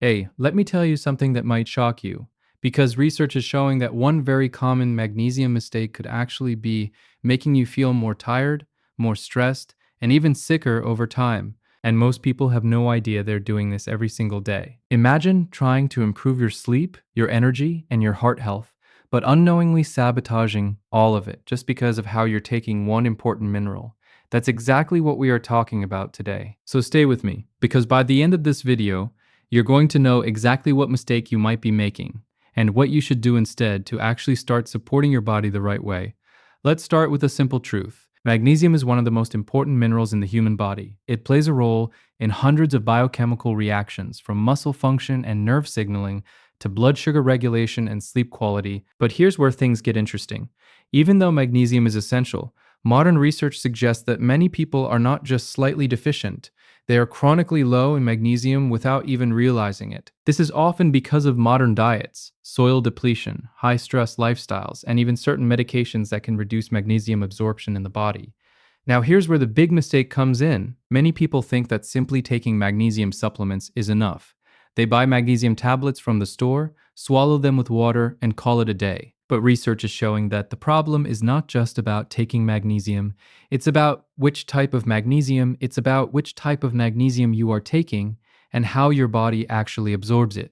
Hey, let me tell you something that might shock you, because research is showing that one very common magnesium mistake could actually be making you feel more tired, more stressed, and even sicker over time. And most people have no idea they're doing this every single day. Imagine trying to improve your sleep, your energy, and your heart health, but unknowingly sabotaging all of it just because of how you're taking one important mineral. That's exactly what we are talking about today. So stay with me, because by the end of this video, you're going to know exactly what mistake you might be making and what you should do instead to actually start supporting your body the right way. Let's start with a simple truth. Magnesium is one of the most important minerals in the human body. It plays a role in hundreds of biochemical reactions, from muscle function and nerve signaling to blood sugar regulation and sleep quality. But here's where things get interesting. Even though magnesium is essential, modern research suggests that many people are not just slightly deficient. They are chronically low in magnesium without even realizing it. This is often because of modern diets, soil depletion, high stress lifestyles, and even certain medications that can reduce magnesium absorption in the body. Now, here's where the big mistake comes in. Many people think that simply taking magnesium supplements is enough. They buy magnesium tablets from the store, swallow them with water, and call it a day. But research is showing that the problem is not just about taking magnesium. It's about which type of magnesium, you are taking and how your body actually absorbs it.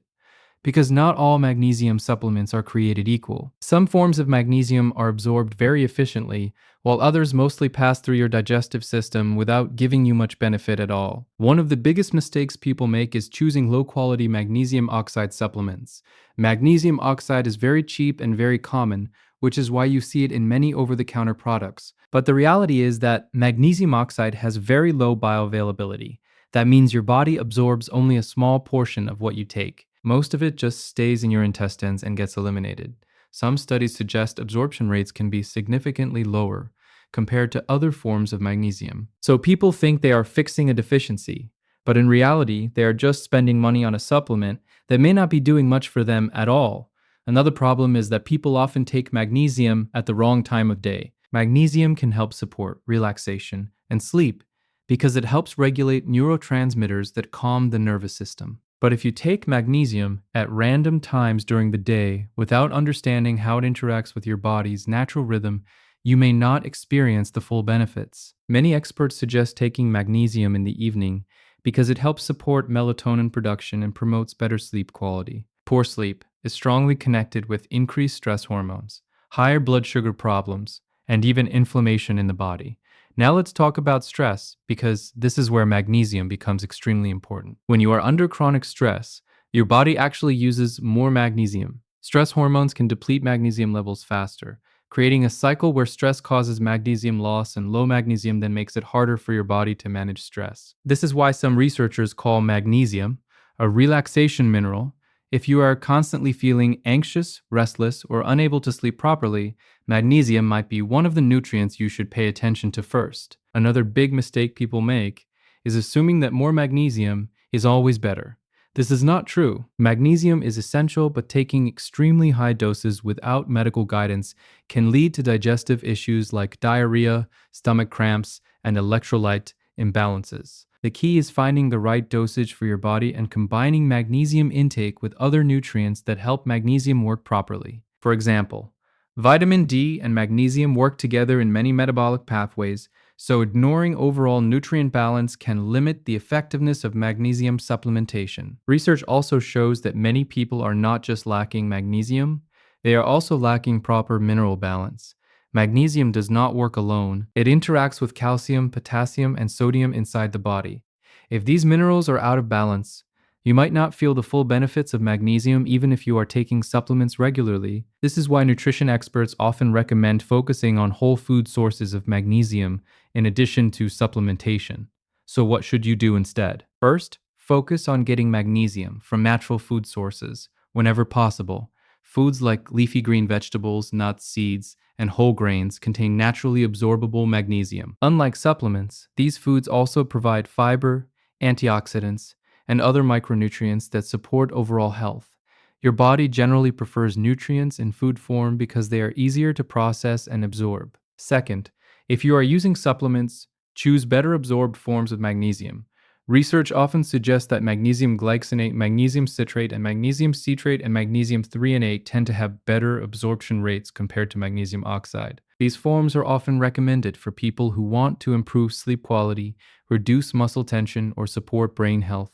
Because not all magnesium supplements are created equal. Some forms of magnesium are absorbed very efficiently, while others mostly pass through your digestive system without giving you much benefit at all. One of the biggest mistakes people make is choosing low-quality magnesium oxide supplements. Magnesium oxide is very cheap and very common, which is why you see it in many over-the-counter products. But the reality is that magnesium oxide has very low bioavailability. That means your body absorbs only a small portion of what you take. Most of it just stays in your intestines and gets eliminated. Some studies suggest absorption rates can be significantly lower compared to other forms of magnesium. So people think they are fixing a deficiency, but in reality, they are just spending money on a supplement that may not be doing much for them at all. Another problem is that people often take magnesium at the wrong time of day. Magnesium can help support relaxation and sleep because it helps regulate neurotransmitters that calm the nervous system. But if you take magnesium at random times during the day without understanding how it interacts with your body's natural rhythm, you may not experience the full benefits. Many experts suggest taking magnesium in the evening because it helps support melatonin production and promotes better sleep quality. Poor sleep is strongly connected with increased stress hormones, higher blood sugar problems, and even inflammation in the body. Now let's talk about stress, because this is where magnesium becomes extremely important. When you are under chronic stress, your body actually uses more magnesium. Stress hormones can deplete magnesium levels faster, creating a cycle where stress causes magnesium loss, and low magnesium then makes it harder for your body to manage stress. This is why some researchers call magnesium a relaxation mineral. If you are constantly feeling anxious, restless, or unable to sleep properly, magnesium might be one of the nutrients you should pay attention to first. Another big mistake people make is assuming that more magnesium is always better. This is not true. Magnesium is essential, but taking extremely high doses without medical guidance can lead to digestive issues like diarrhea, stomach cramps, and electrolyte imbalances. The key is finding the right dosage for your body and combining magnesium intake with other nutrients that help magnesium work properly. For example, vitamin D and magnesium work together in many metabolic pathways, so ignoring overall nutrient balance can limit the effectiveness of magnesium supplementation. Research also shows that many people are not just lacking magnesium, they are also lacking proper mineral balance. Magnesium does not work alone. It interacts with calcium, potassium, and sodium inside the body. If these minerals are out of balance, you might not feel the full benefits of magnesium even if you are taking supplements regularly. This is why nutrition experts often recommend focusing on whole food sources of magnesium in addition to supplementation. So what should you do instead? First, focus on getting magnesium from natural food sources whenever possible. Foods like leafy green vegetables, nuts, seeds, and whole grains contain naturally absorbable magnesium. Unlike supplements, these foods also provide fiber, antioxidants, and other micronutrients that support overall health. Your body generally prefers nutrients in food form because they are easier to process and absorb. Second, if you are using supplements, choose better absorbed forms of magnesium. Research often suggests that magnesium glycinate, magnesium citrate, and magnesium citrate and magnesium threonate tend to have better absorption rates compared to magnesium oxide. These forms are often recommended for people who want to improve sleep quality, reduce muscle tension, or support brain health.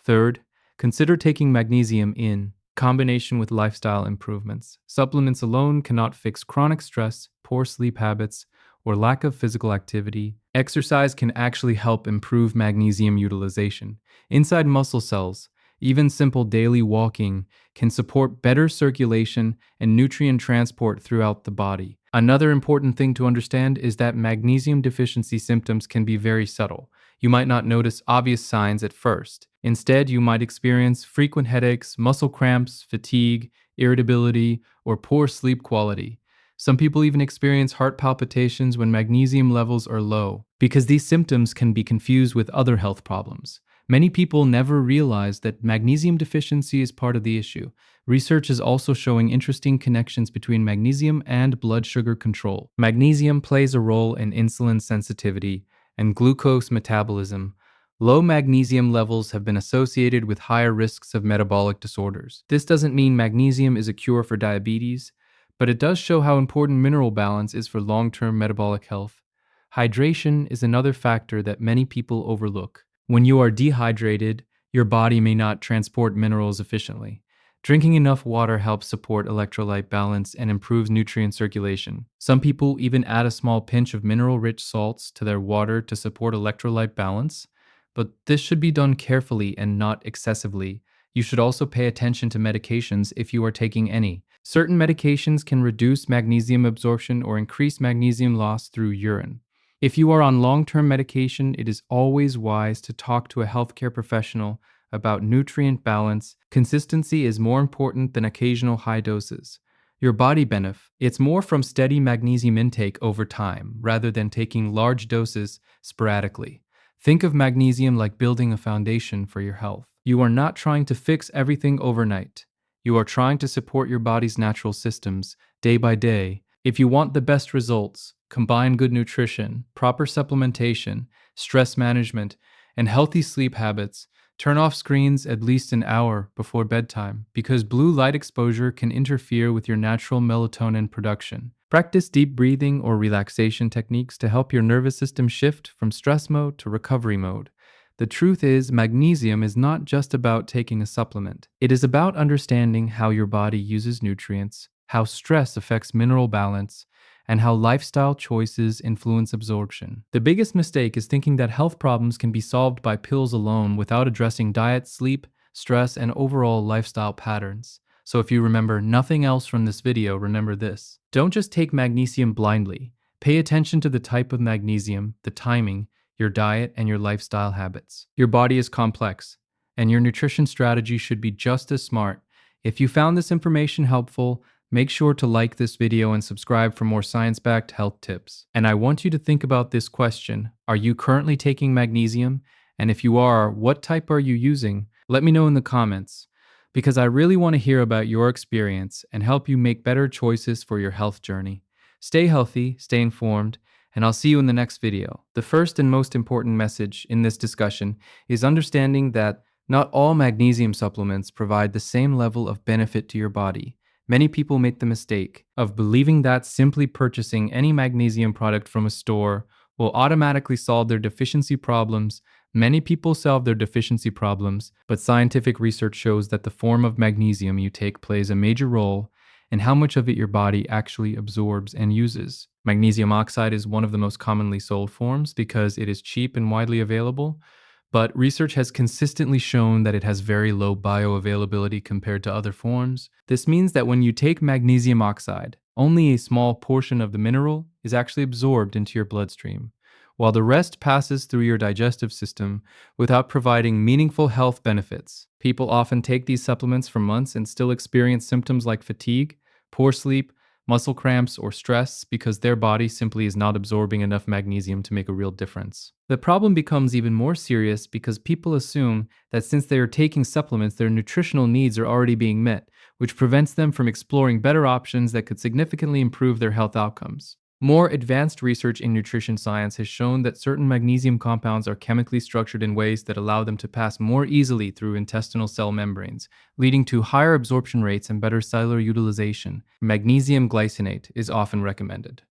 Third, consider taking magnesium in combination with lifestyle improvements. Supplements alone cannot fix chronic stress, poor sleep habits, or lack of physical activity. Exercise can actually help improve magnesium utilization. Inside muscle cells, even simple daily walking can support better circulation and nutrient transport throughout the body. Another important thing to understand is that magnesium deficiency symptoms can be very subtle. You might not notice obvious signs at first. Instead, you might experience frequent headaches, muscle cramps, fatigue, irritability, or poor sleep quality. Some people even experience heart palpitations when magnesium levels are low, because these symptoms can be confused with other health problems. Many people never realize that magnesium deficiency is part of the issue. Research is also showing interesting connections between magnesium and blood sugar control. Magnesium plays a role in insulin sensitivity and glucose metabolism. Low magnesium levels have been associated with higher risks of metabolic disorders. This doesn't mean magnesium is a cure for diabetes, but it does show how important mineral balance is for long-term metabolic health. Hydration is another factor that many people overlook. When you are dehydrated, your body may not transport minerals efficiently. Drinking enough water helps support electrolyte balance and improves nutrient circulation. Some people even add a small pinch of mineral-rich salts to their water to support electrolyte balance, but this should be done carefully and not excessively. You should also pay attention to medications if you are taking any. Certain medications can reduce magnesium absorption or increase magnesium loss through urine. If you are on long-term medication, it is always wise to talk to a healthcare professional about nutrient balance. Consistency is more important than occasional high doses. Your body benefits. It's more from steady magnesium intake over time rather than taking large doses sporadically. Think of magnesium like building a foundation for your health. You are not trying to fix everything overnight. You are trying to support your body's natural systems day by day. If you want the best results, combine good nutrition, proper supplementation, stress management, and healthy sleep habits. Turn off screens at least an hour before bedtime because blue light exposure can interfere with your natural melatonin production. Practice deep breathing or relaxation techniques to help your nervous system shift from stress mode to recovery mode. The truth is, magnesium is not just about taking a supplement. It is about understanding how your body uses nutrients, how stress affects mineral balance, and how lifestyle choices influence absorption. The biggest mistake is thinking that health problems can be solved by pills alone without addressing diet, sleep, stress, and overall lifestyle patterns. So if you remember nothing else from this video, remember this. Don't just take magnesium blindly. Pay attention to the type of magnesium, the timing, your diet, and your lifestyle habits. Your body is complex, and your nutrition strategy should be just as smart. If you found this information helpful, make sure to like this video and subscribe for more science-backed health tips. And I want you to think about this question. Are you currently taking magnesium? And if you are, what type are you using? Let me know in the comments, because I really want to hear about your experience and help you make better choices for your health journey. Stay healthy, stay informed, and I'll see you in the next video. The first and most important message in this discussion is understanding that not all magnesium supplements provide the same level of benefit to your body. Many people make the mistake of believing that simply purchasing any magnesium product from a store will automatically solve their deficiency problems. Many people solve their deficiency problems, but scientific research shows that the form of magnesium you take plays a major role in how much of it your body actually absorbs and uses. Magnesium oxide is one of the most commonly sold forms because it is cheap and widely available. But research has consistently shown that it has very low bioavailability compared to other forms. This means that when you take magnesium oxide, only a small portion of the mineral is actually absorbed into your bloodstream, while the rest passes through your digestive system without providing meaningful health benefits. People often take these supplements for months and still experience symptoms like fatigue, poor sleep, muscle cramps, or stress because their body simply is not absorbing enough magnesium to make a real difference. The problem becomes even more serious because people assume that since they are taking supplements, their nutritional needs are already being met, which prevents them from exploring better options that could significantly improve their health outcomes. More advanced research in nutrition science has shown that certain magnesium compounds are chemically structured in ways that allow them to pass more easily through intestinal cell membranes, leading to higher absorption rates and better cellular utilization. Magnesium glycinate is often recommended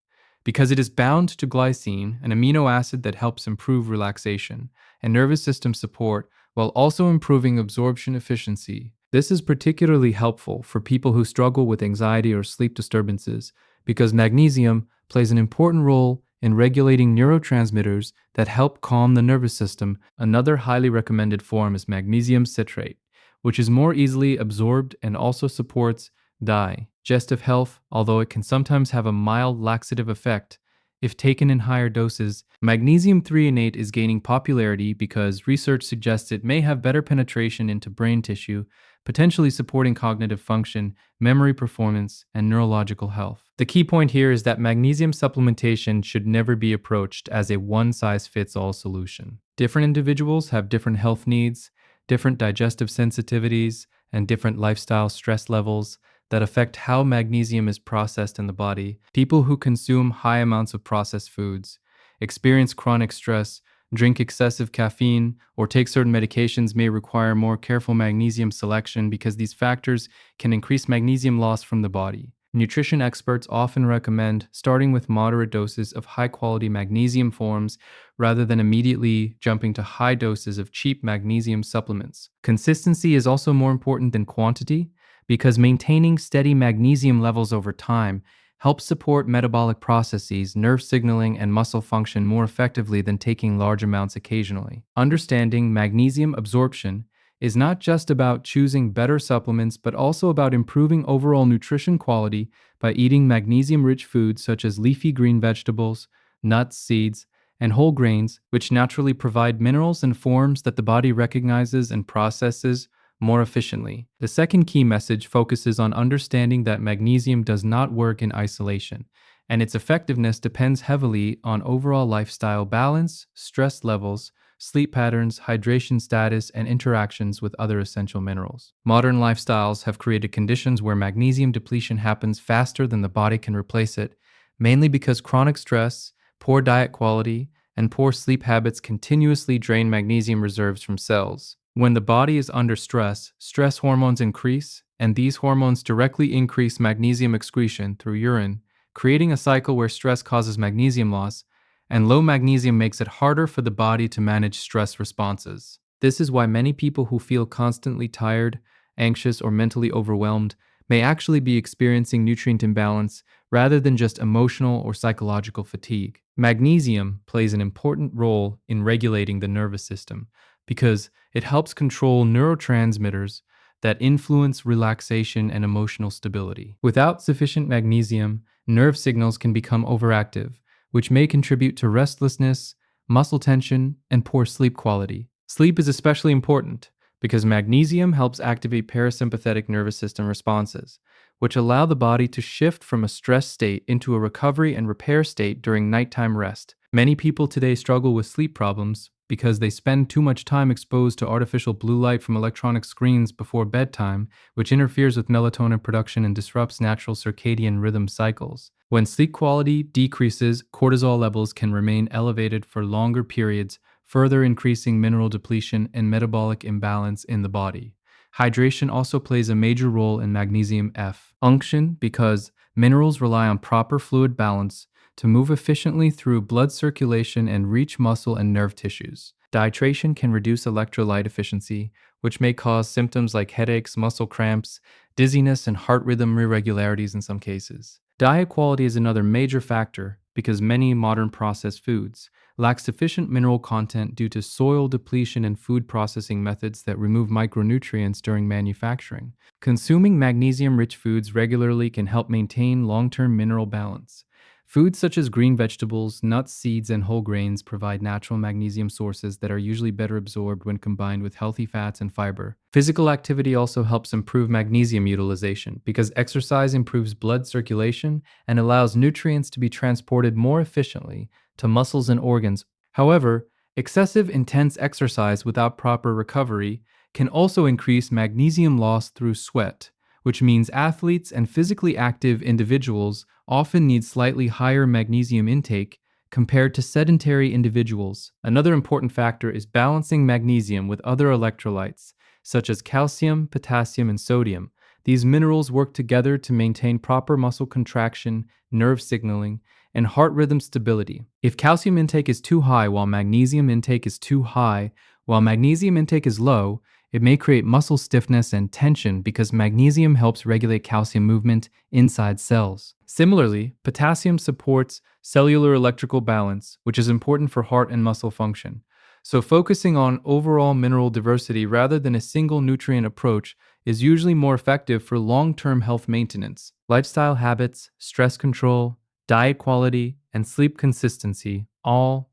because it is bound to glycine, an amino acid that helps improve relaxation and nervous system support while also improving absorption efficiency. This is particularly helpful for people who struggle with anxiety or sleep disturbances because magnesium plays an important role in regulating neurotransmitters that help calm the nervous system. Another highly recommended form is magnesium citrate, which is more easily absorbed and also supports digestive health, although it can sometimes have a mild laxative effect. If taken in higher doses, magnesium threonate is gaining popularity because research suggests it may have better penetration into brain tissue, potentially supporting cognitive function, memory performance, and neurological health. The key point here is that magnesium supplementation should never be approached as a one-size-fits-all solution. Different individuals have different health needs, different digestive sensitivities, and different lifestyle stress levels that affect how magnesium is processed in the body. People who consume high amounts of processed foods, experience chronic stress, drink excessive caffeine, or take certain medications may require more careful magnesium selection because these factors can increase magnesium loss from the body. Nutrition experts often recommend starting with moderate doses of high-quality magnesium forms rather than immediately jumping to high doses of cheap magnesium supplements. Consistency is also more important than quantity because maintaining steady magnesium levels over time helps support metabolic processes, nerve signaling, and muscle function more effectively than taking large amounts occasionally. Understanding magnesium absorption is not just about choosing better supplements, but also about improving overall nutrition quality by eating magnesium-rich foods such as leafy green vegetables, nuts, seeds, and whole grains, which naturally provide minerals and forms that the body recognizes and processes more efficiently. The second key message focuses on understanding that magnesium does not work in isolation, and its effectiveness depends heavily on overall lifestyle balance, stress levels, sleep patterns, hydration status, and interactions with other essential minerals. Modern lifestyles have created conditions where magnesium depletion happens faster than the body can replace it, mainly because chronic stress, poor diet quality, and poor sleep habits continuously drain magnesium reserves from cells. When the body is under stress, stress hormones increase, and these hormones directly increase magnesium excretion through urine, creating a cycle where stress causes magnesium loss, and low magnesium makes it harder for the body to manage stress responses. This is why many people who feel constantly tired, anxious, or mentally overwhelmed may actually be experiencing nutrient imbalance rather than just emotional or psychological fatigue. Magnesium plays an important role in regulating the nervous system because it helps control neurotransmitters that influence relaxation and emotional stability. Without sufficient magnesium, nerve signals can become overactive, which may contribute to restlessness, muscle tension, and poor sleep quality. Sleep is especially important because magnesium helps activate parasympathetic nervous system responses, which allow the body to shift from a stress state into a recovery and repair state during nighttime rest. Many people today struggle with sleep problems because they spend too much time exposed to artificial blue light from electronic screens before bedtime, which interferes with melatonin production and disrupts natural circadian rhythm cycles. When sleep quality decreases, cortisol levels can remain elevated for longer periods, further increasing mineral depletion and metabolic imbalance in the body. Hydration also plays a major role in magnesium function because minerals rely on proper fluid balance to move efficiently through blood circulation and reach muscle and nerve tissues. Dehydration can reduce electrolyte efficiency, which may cause symptoms like headaches, muscle cramps, dizziness, and heart rhythm irregularities in some cases. Diet quality is another major factor because many modern processed foods lack sufficient mineral content due to soil depletion and food processing methods that remove micronutrients during manufacturing. Consuming magnesium-rich foods regularly can help maintain long-term mineral balance. Foods such as green vegetables, nuts, seeds, and whole grains provide natural magnesium sources that are usually better absorbed when combined with healthy fats and fiber. Physical activity also helps improve magnesium utilization because exercise improves blood circulation and allows nutrients to be transported more efficiently to muscles and organs. However, excessive intense exercise without proper recovery can also increase magnesium loss through sweat, which means athletes and physically active individuals often need slightly higher magnesium intake compared to sedentary individuals. Another important factor is balancing magnesium with other electrolytes, such as calcium, potassium, and sodium. These minerals work together to maintain proper muscle contraction, nerve signaling, and heart rhythm stability. If calcium intake is too high while magnesium intake is too high, while magnesium intake is low, it may create muscle stiffness and tension because magnesium helps regulate calcium movement inside cells. Similarly, potassium supports cellular electrical balance, which is important for heart and muscle function. So, focusing on overall mineral diversity rather than a single nutrient approach is usually more effective for long term health maintenance. Lifestyle habits, stress control, diet quality, and sleep consistency all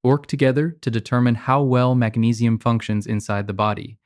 work together to determine how well magnesium functions inside the body.